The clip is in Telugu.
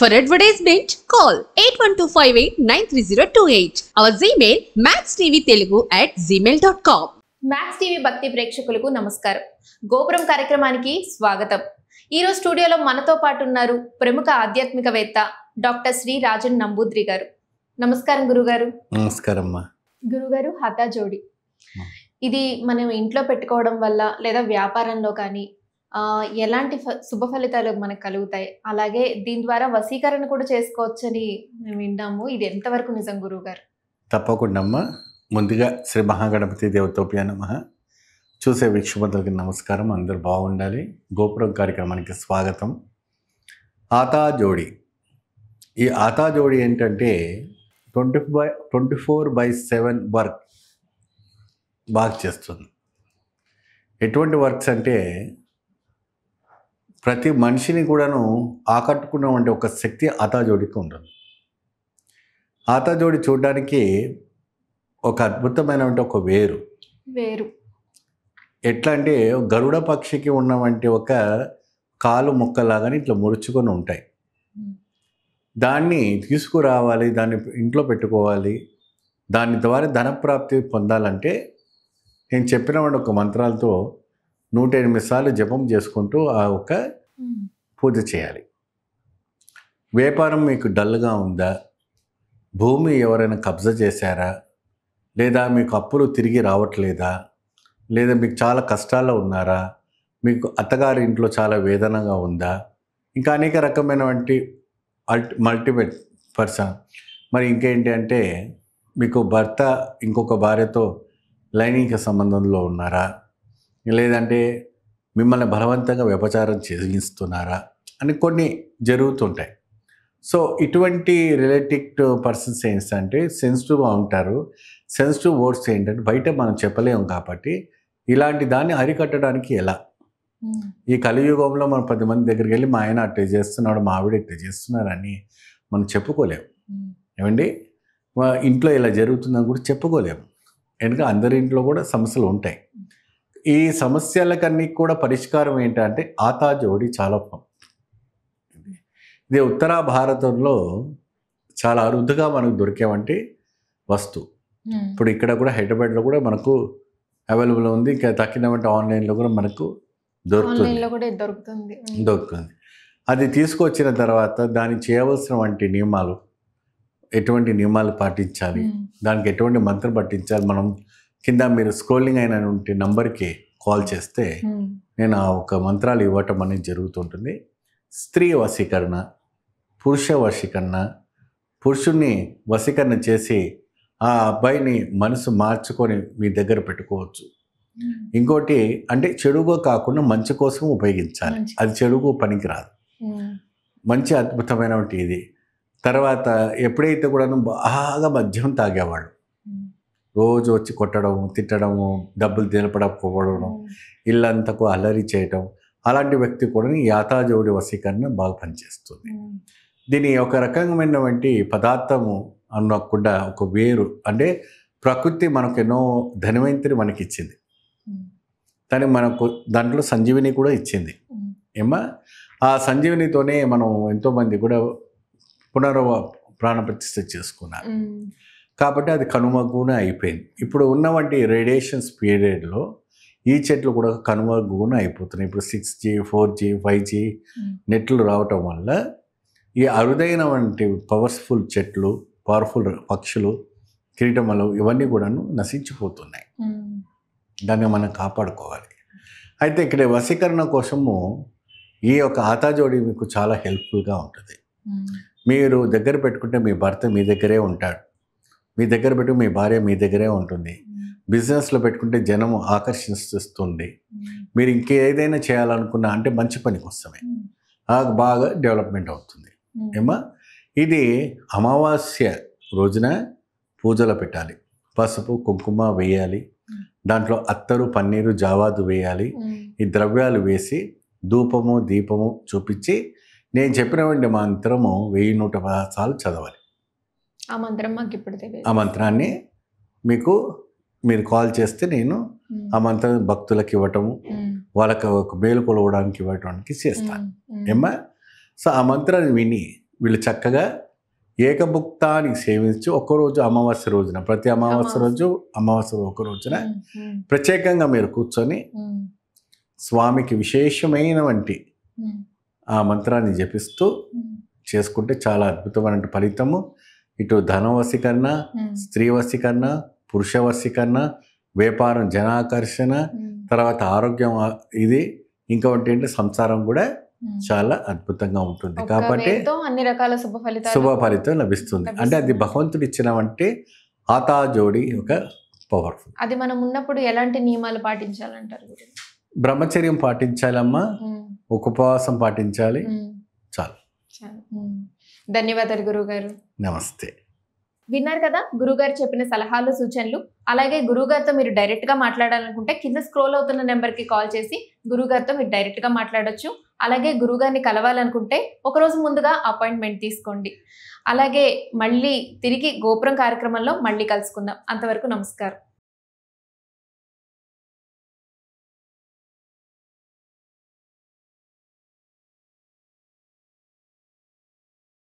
For advertisement, call 8125893028. Our Gmail maxtvtelugu@gmail.com. Max TV భక్తి ప్రేక్షకులకు నమస్కారం. గోపురం కార్యక్రమానికి స్వాగతం. ఈరోజు స్టూడియోలో మనతో పాటు ఉన్నారు ప్రముఖ ఆధ్యాత్మికవేత్త డాక్టర్ శ్రీ రాజన్ నంబూద్రి గారు. నమస్కారం గురుగారు. నమస్కారం అమ్మా. గురుగారు, హఠా జోడి ఇది మనం ఇంట్లో పెట్టుకోవడం వల్ల లేదా వ్యాపారంలో కానీ ఎలాంటి శుభ ఫలితాలు మనకు కలుగుతాయి, అలాగే దీని ద్వారా వశీకరణ కూడా చేసుకోవచ్చని మేము విన్నాము. ఇది ఎంతవరకు నిజం గురువు గారు? తప్పకుండా అమ్మా. ముందుగా శ్రీ మహాగణపతి దేవతోప్య నమః. చూసే వీక్షకులకు నమస్కారం. అందరూ బాగుండాలి. గోపురం కార్యక్రమానికి స్వాగతం. ఆతా జోడి. ఈ ఆతా జోడి ఏంటంటే 24/7 వర్క్ బాగా చేస్తుంది. ఎటువంటి వర్క్స్ అంటే ప్రతి మనిషిని కూడాను ఆకట్టుకున్నటువంటి ఒక శక్తి ఆతాజోడికి ఉంటుంది. ఆతాజోడి చూడడానికి ఒక అద్భుతమైనటువంటి ఒక వేరు ఎట్లా అంటే గరుడ పక్షికి ఉన్నవంటి ఒక కాలు ముక్కలాగానే ఇట్లా ముడుచుకొని ఉంటాయి. దాన్ని తీసుకురావాలి, దాన్ని ఇంట్లో పెట్టుకోవాలి, దాని ద్వారా ధనప్రాప్తి పొందాలంటే నేను చెప్పినటువంటి ఒక మంత్రాలతో 108 సార్లు జపం చేసుకుంటూ ఆ ఒక పూజ చేయాలి. వ్యాపారం మీకు డల్గా ఉందా, భూమి ఎవరైనా కబ్జా చేశారా, లేదా మీకు అప్పులు తిరిగి రావట్లేదా, లేదా మీకు చాలా కష్టాల్లో ఉన్నారా, మీకు అత్తగారి ఇంట్లో చాలా వేదనగా ఉందా, ఇంకా అనేక రకమైనటువంటి మల్టిమేట్ పర్సన్. మరి ఇంకేంటి అంటే మీకు భర్త ఇంకొక భార్యతో లైంగిక సంబంధంలో ఉన్నారా, లేదంటే మిమ్మల్ని బలవంతంగా వ్యభిచారం చేయిస్తున్నారా అని కొన్ని జరుగుతుంటాయి. సో ఇటువంటి రిలేటెడ్ పర్సన్స్ ఏంటంటే సెన్సిటివ్గా ఉంటారు. సెన్సిటివ్ వర్డ్స్ ఏంటంటే బయట మనం చెప్పలేము. కాబట్టి ఇలాంటి దాన్ని అరికట్టడానికి ఎలా, ఈ కలియుగంలో మనం 10 మంది దగ్గరికి వెళ్ళి మా ఆయన అట్లా చేస్తున్నాడు, మా ఆవిడ ఇట్లా చేస్తున్నారని మనం చెప్పుకోలేము. ఏమండి, ఇంట్లో ఇలా జరుగుతుందని కూడా చెప్పుకోలేము. ఎందుకంటే అందరి ఇంట్లో కూడా సమస్యలు ఉంటాయి. ఈ సమస్యలకన్నీ కూడా పరిష్కారం ఏంటంటే ఆతాజోడి చాలా ఇది ఉత్తర భారతంలో చాలా అరుదుగా మనకు దొరికేవంటి వస్తువు. ఇప్పుడు ఇక్కడ కూడా హైదరాబాద్లో కూడా మనకు అవైలబుల్ ఉంది. ఇంకా తక్కినవంటి ఆన్లైన్లో కూడా మనకు దొరుకుతుంది. అది తీసుకొచ్చిన తర్వాత దానికి చేయవలసిన వంటి నియమాలు, ఎటువంటి నియమాలు పాటించాలి, దానికి ఎటువంటి మంత్రం పట్టించాలి, మనం కింద మీరు స్క్రోలింగ్ అయిన నంబర్కి కాల్ చేస్తే నేను ఆ ఒక మంత్రాలు ఇవ్వటం అనేది జరుగుతుంటుంది. స్త్రీ వశీకరణ, పురుష వశీకరణ, పురుషుణ్ణి వశీకరణ చేసి ఆ అబ్బాయిని మనసు మార్చుకొని మీ దగ్గర పెట్టుకోవచ్చు. ఇంకోటి అంటే చెడుగా కాకుండా మంచి కోసం ఉపయోగించాలి. అది చెడుగు పనికిరాదు. మంచి అద్భుతమైనటువంటి ఇది. తర్వాత ఎప్పుడైతే కూడా బాగా మద్యం తాగేవాడు, రోజు వచ్చి కొట్టడము, తిట్టడము, డబ్బులు తెలపడకపోవడం, ఇల్లంతకు అల్లరి చేయటం, అలాంటి వ్యక్తి కూడా ఈ ఆతాజోడి వశీకరణ బాగా పనిచేస్తుంది. దీని ఒక రకమైనటువంటి పదార్థము అన్నకుండా ఒక వేరు అంటే ప్రకృతి మనకు ఎన్నో ధనవంతుని మనకి ఇచ్చింది. కానీ మనకు దాంట్లో సంజీవిని కూడా ఇచ్చింది. ఏమా ఆ సంజీవినితోనే మనం ఎంతోమంది కూడా ప్రాణప్రతిష్ఠ చేసుకున్నారు. కాబట్టి అది కనుమగ్గున అయిపోయింది. ఇప్పుడు ఉన్నవంటి రేడియేషన్స్ పీరియడ్లో ఈ చెట్లు కూడా కనుమగ్గున అయిపోతున్నాయి. ఇప్పుడు 6G 4G 5G నెట్లు రావటం వల్ల ఈ అరుదైన వంటి పవర్ఫుల్ చెట్లు, పవర్ఫుల్ పక్షులు, కిరీటములు ఇవన్నీ కూడాను నశించిపోతున్నాయి. దాన్ని మనం కాపాడుకోవాలి. అయితే ఇక్కడ వశీకరణ కోసము ఈ యొక్క ఆతాజోడి మీకు చాలా హెల్ప్ఫుల్గా ఉంటుంది. మీరు దగ్గర పెట్టుకుంటే మీ భర్త మీ దగ్గరే ఉంటాడు, మీ దగ్గర పెట్టు మీ భార్య మీ దగ్గరే ఉంటుంది. బిజినెస్లో పెట్టుకుంటే జనం ఆకర్షిస్తుంది. మీరు ఇంకేదైనా చేయాలనుకున్నా అంటే మంచి పనికి వస్తామే, బాగా డెవలప్మెంట్ అవుతుంది. ఏమా ఇది అమావాస్య రోజున పూజలో పెట్టాలి. పసుపు కుంకుమ వేయాలి, దాంట్లో అత్తరు పన్నీరు జావాదు వేయాలి. ఈ ద్రవ్యాలు వేసి ధూపము దీపము చూపించి నేను చెప్పినటువంటి మంత్రము 1110 సార్లు చదవాలి. ఆ మంత్రం మాకు ఇప్పుడు తెలియదు. ఆ మంత్రాన్ని మీకు మీరు కాల్ చేస్తే నేను ఆ మంత్రం భక్తులకు ఇవ్వటము, వాళ్ళకి ఒక మేలు కొలవడానికి ఇవ్వటానికి చేస్తాను. ఏమ్మా, సో ఆ మంత్రాన్ని విని వీళ్ళు చక్కగా ఏకభుక్తాన్ని సేవించి ఒక్కరోజు అమావాస్య రోజున, ప్రతి అమావాస్య రోజు అమావాస్య ఒక రోజున ప్రత్యేకంగా మీరు కూర్చొని స్వామికి విశేషమైనటువంటి ఆ మంత్రాన్ని జపిస్తూ చేసుకుంటే చాలా అద్భుతమైన ఫలితము. ఇటు ధన వశీకరణ, స్త్రీ వశీకరణ, పురుష వశీకరణ, వ్యాపారం జనాకర్షణ, తర్వాత ఆరోగ్యం, ఇది ఇంకొకటి ఏంటి సంసారం కూడా చాలా అద్భుతంగా ఉంటుంది. కాబట్టి అన్ని రకాల శుభ ఫలితం లభిస్తుంది. అంటే అది భగవంతుడు ఇచ్చినవంటే ఆతా జోడి ఒక పవర్ఫుల్. అది మనం ఉన్నప్పుడు ఎలాంటి నియమాలు పాటించాలంటారు? బ్రహ్మచర్యం పాటించాలమ్మా, ఉపవాసం పాటించాలి, చాలు. ధన్యవాదాలు గురువుగారు. నమస్తే. విన్నారు కదా గురుగారు చెప్పిన సలహాలు, సూచనలు. అలాగే గురుగారితో మీరు డైరెక్ట్ గా మాట్లాడాలనుకుంటే కింద స్క్రోల్ అవుతున్న నెంబర్ కి కాల్ చేసి గురుగారితో మీరు డైరెక్ట్ గా మాట్లాడొచ్చు. అలాగే గురుగారిని కలవాలనుకుంటే ఒకరోజు ముందుగా అపాయింట్మెంట్ తీసుకోండి. అలాగే మళ్ళీ తిరిగి గోపురం కార్యక్రమంలో మళ్ళీ కలుసుకుందాం. అంతవరకు నమస్కారం.